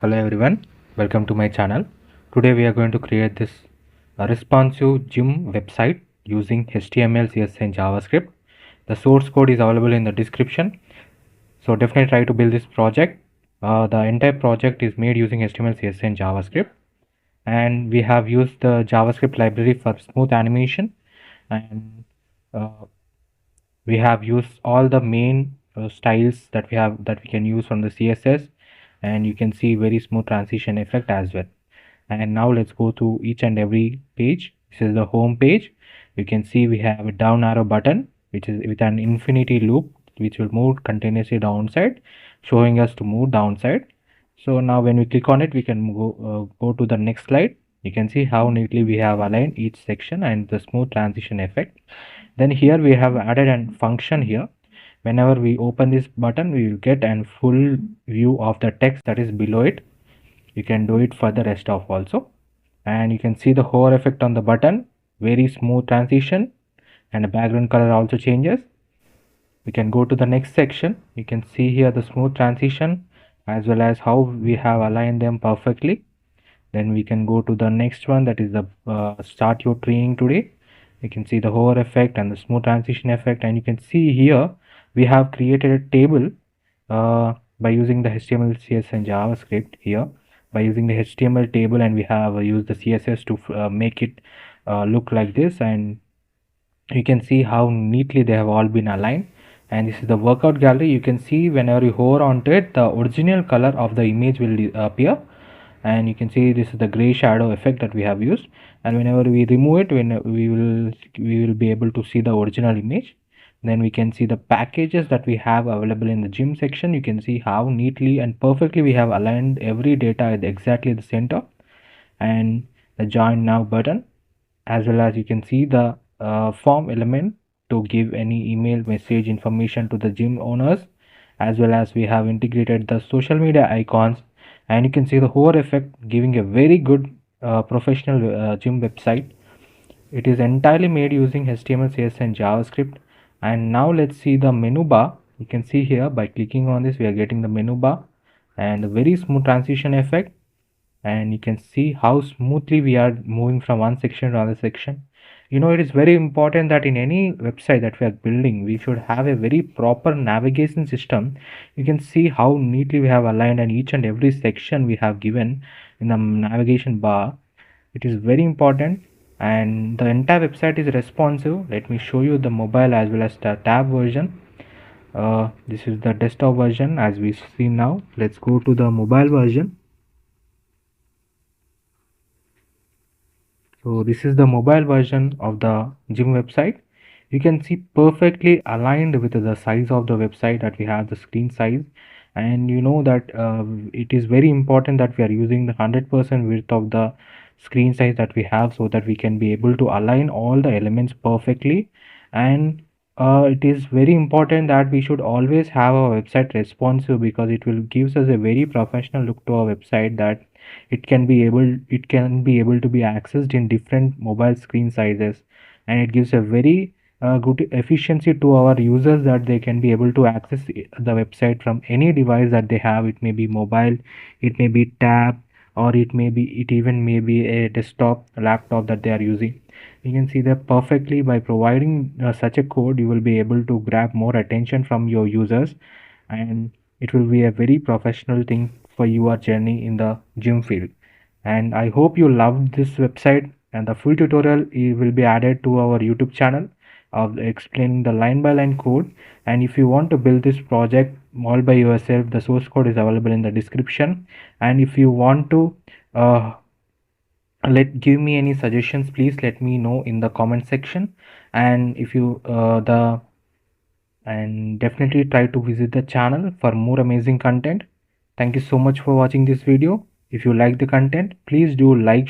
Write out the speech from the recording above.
Hello everyone, welcome to my channel. Today we are going to create this responsive gym website using HTML, CSS and JavaScript. The source code is available in the description. So definitely try to build this project. The entire project is made using HTML, CSS and JavaScript. And we have used the JavaScript library for smooth animation. And uh, we have used all the main styles that we can use from the CSS, and you can see very smooth transition effect as well. And now let's go to each and every page. This is the home page. You can see we have a down arrow button which is with an infinity loop which will move continuously downside, showing us to move downside. So now when we click on it, we can go to the next slide. You can see how neatly we have aligned each section and the smooth transition effect. Then here we have added a function here. Whenever we open this button, we will get a full view of the text that is below it. You can do it for the rest of also. And you can see the hover effect on the button, very smooth transition, and the background color also changes. We can go to the next section. You can see here the smooth transition as well as how we have aligned them perfectly. Then we can go to the next one, that is the start your training today. You can see the hover effect and the smooth transition effect, and you can see here we have created a table by using the HTML, CSS and JavaScript here. By using the HTML table, and we have used the CSS to make it look like this, and you can see how neatly they have all been aligned. And this is the workout gallery. You can see whenever you hover onto it, the original color of the image will appear, and you can see this is the gray shadow effect that we have used. And whenever we remove it, when we will be able to see the original image. Then we can see the packages that we have available in the gym section. You can see how neatly and perfectly we have aligned every data at exactly the center, and the join now button, as well as you can see the form element to give any email message information to the gym owners, as well as we have integrated the social media icons. And you can see the hover effect giving a very good professional gym website. It is entirely made using HTML, CSS and JavaScript. And now let's see the menu bar. You can see here by clicking on this we are getting the menu bar and a very smooth transition effect. And you can see how smoothly we are moving from one section to another section. It is very important that in any website that we are building, we should have a very proper navigation system. You can see how neatly we have aligned, and each and every section we have given in the navigation bar. It is very important, and the entire website is responsive. Let me show you the mobile as well as the tab version. This is the desktop version as we see now. Let's go to the mobile version. So this is the mobile version of the gym website. You can see perfectly aligned with the size of the website that we have, the screen size. And you know that it is very important that we are using the 100% width of the screen size that we have, so that we can be able to align all the elements perfectly. And it is very important that we should always have our website responsive, because it will gives us a very professional look to our website, that it can be able to be accessed in different mobile screen sizes. And it gives a very good efficiency to our users, that they can be able to access the website from any device that they have. It may be mobile, it may be tab, or it even may be a desktop laptop that they are using. You can see that perfectly by providing such a code, you will be able to grab more attention from your users, and it will be a very professional thing for your journey in the gym field. And I hope you loved this website, and the full tutorial will be added to our YouTube channel of explaining the line by line code. And if you want to build this project all by yourself, the source code is available in the description. And if you want to uh, give me any suggestions, please let me know in the comment section. And if you the and definitely try to visit the channel for more amazing content. Thank you so much for watching this video. If you like the content, please do like,